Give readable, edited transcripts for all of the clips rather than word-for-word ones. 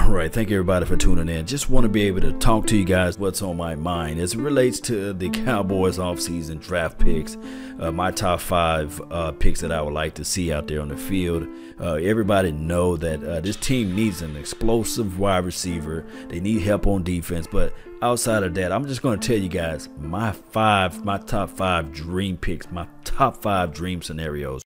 Alright, thank you everybody for tuning in. Just want to be able to talk to you guys what's on my mind as it relates to the Cowboys offseason draft picks, my top 5 picks that I would like to see out there on the field. Everybody know that this team needs an explosive wide receiver. They need help on defense, but outside of that, I'm just going to tell you guys my top 5 dream picks, my top 5 dream scenarios.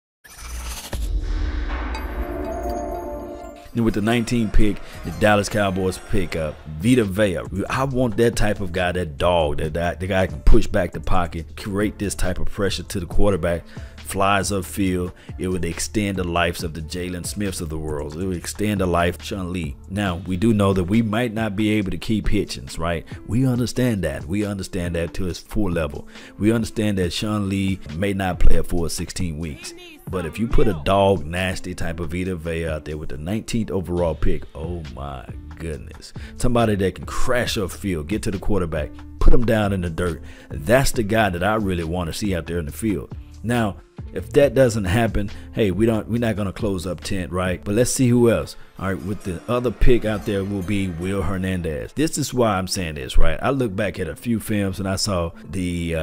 And with the 19th pick, the Dallas Cowboys pick up Vita Vea. I want that type of guy, that dog, that the guy can push back the pocket, create this type of pressure to the quarterback, flies upfield. It would extend the lives of the Jalen Smiths of the world. It would extend the life of Sean Lee. Now, we do know that we might not be able to keep Hitchens, right? We understand that. We understand that to its full level. We understand that Sean Lee may not play a full 16 weeks. But if you put a dog, nasty type of Vita Vea out there with the 19th overall pick, oh my goodness. Somebody that can crash upfield, get to the quarterback, put him down in the dirt. That's the guy that I really want to see out there in the field. Now, if that doesn't happen, hey, we're not going to close up tent, right? But let's see who else. All right, with the other pick out there will be Will Hernandez. This is why I'm saying this, right? I look back at a few films and I saw the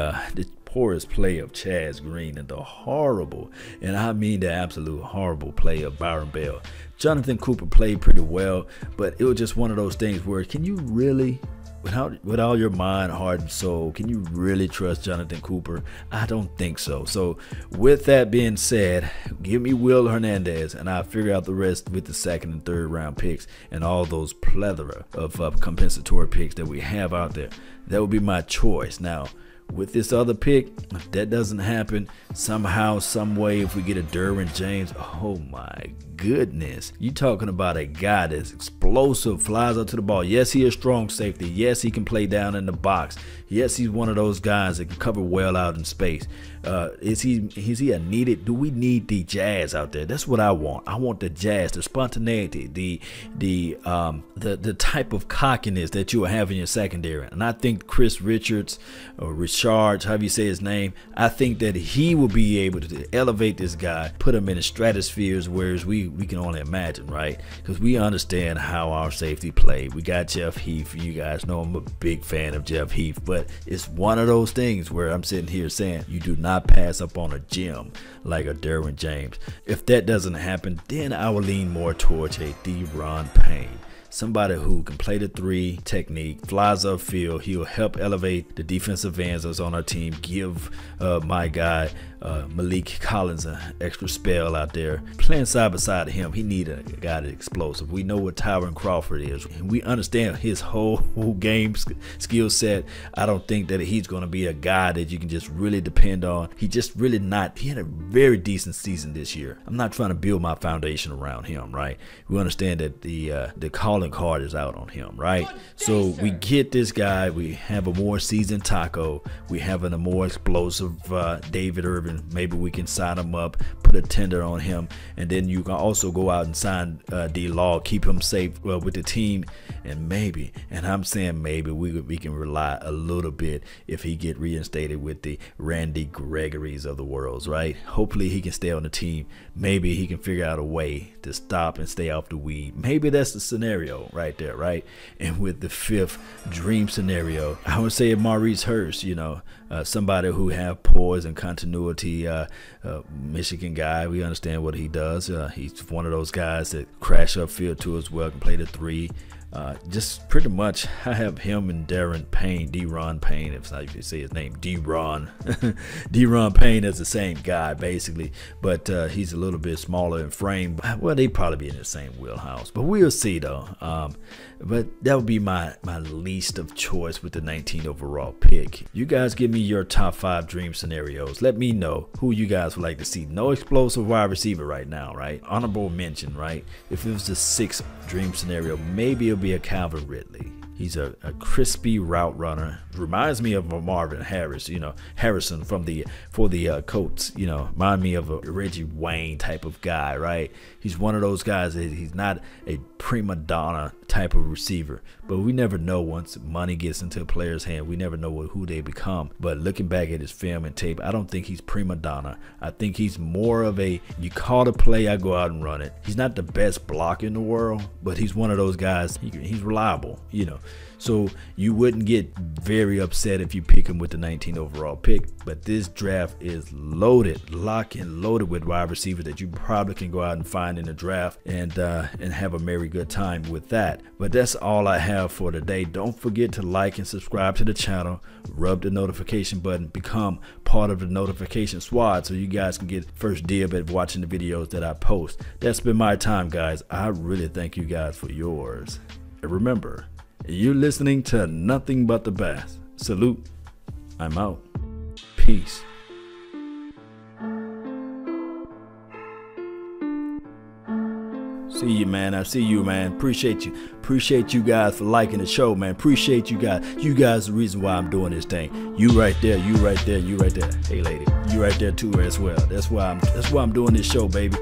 poorest play of Chaz Green and the horrible, and I mean the absolute horrible play of Byron Bell. Jonathan Cooper played pretty well, but it was just one of those things where can you really, with all your mind, heart, and soul, can you really trust Jonathan Cooper? I don't think so. So with that being said, give me Will Hernandez, and I'll figure out the rest with the 2nd and 3rd round picks and all those plethora of compensatory picks that we have out there. That would be my choice. Now, with this other pick, if that doesn't happen, somehow, some way, if we get a Derwin James, oh my goodness. You talking about a guy that's explosive, flies up to the ball. Yes, he is strong safety. Yes, he can play down in the box. Yes, he's one of those guys that can cover well out in space. Is he a needed? Do we need the Jazz out there? That's what I want. I want the Jazz, the spontaneity, the type of cockiness that you will have in your secondary. And I think Chris Richards or Richards, however you say his name, I think that he will be able to elevate this guy, put him in the stratospheres, whereas we can only imagine, right? Because we understand how our safety played. We got Jeff Heath. You guys know I'm a big fan of Jeff Heath, but it's one of those things where I'm sitting here saying you do not pass up on a gem like a Derwin James. If that doesn't happen, then I will lean more towards a D-Ron Payne. Somebody who can play the 3 technique, flies upfield. He'll help elevate the defensive ends that's on our team. Give my guy Malik Collins an extra spell out there. Playing side by side of him, he need a guy that's explosive. We know what Tyron Crawford is. And we understand his whole game skill set. I don't think that he's going to be a guy that you can just really depend on. He just really not. He had a very decent season this year. I'm not trying to build my foundation around him, right? We understand that the calling card is out on him, right? So we get this guy. We have a more seasoned Taco. We have a more explosive David Irvin. Maybe we can sign him up, put a tender on him, and then you can also go out and sign D-Law, keep him safe with the team, and maybe, and I'm saying maybe, we can rely a little bit if he get reinstated with the Randy Gregory's of the world, right? Hopefully he can stay on the team. Maybe he can figure out a way to stop and stay off the weed. Maybe that's the scenario right there, right? And with the 5th dream scenario, I would say Maurice Hurst, you know, somebody who have poise and continuity, Michigan guy. We understand what he does. He's one of those guys that crash upfield to us well, can play the 3. Just pretty much I have him and D-Ron Payne, if not, if you say his name, D-Ron Payne is the same guy basically, but he's a little bit smaller in frame. Well, they probably be in the same wheelhouse, but we'll see though. But that would be my least of choice with the 19th overall pick. You guys give me your top 5 dream scenarios. Let me know who you guys would like to see. No explosive wide receiver right now, right? Honorable mention, right? If it was the 6th dream scenario, maybe it'll be a Calvin Ridley. He's a crispy route runner, reminds me of a Marvin Harris, Harrison for the Colts, remind me of a Reggie Wayne type of guy, right? He's one of those guys that he's not a prima donna type of receiver, but we never know once money gets into a player's hand. We never know who they become. But looking back at his film and tape, I don't think he's prima donna. I think he's more of a, you call the play, I go out and run it. He's not the best blocker in the world, but he's one of those guys, he's reliable, So you wouldn't get very upset if you pick him with the 19th overall pick. But this draft is loaded, lock and loaded with wide receivers that you probably can go out and find in the draft and have a very good time with that. But that's all I have for today. Don't forget to like and subscribe to the channel, rub the notification button, become part of the notification squad so you guys can get first dibs at watching the videos that I post. That's been my time, guys. I really thank you guys for yours. And remember, you're listening to nothing but the best. Salute. I'm out. Peace. See you, man. I see you, man. Appreciate you. Appreciate you guys for liking the show, man. Appreciate you guys. You guys are the reason why I'm doing this thing. You right there. You right there. You right there. Hey, lady. You right there too as well. That's why I'm doing this show, baby.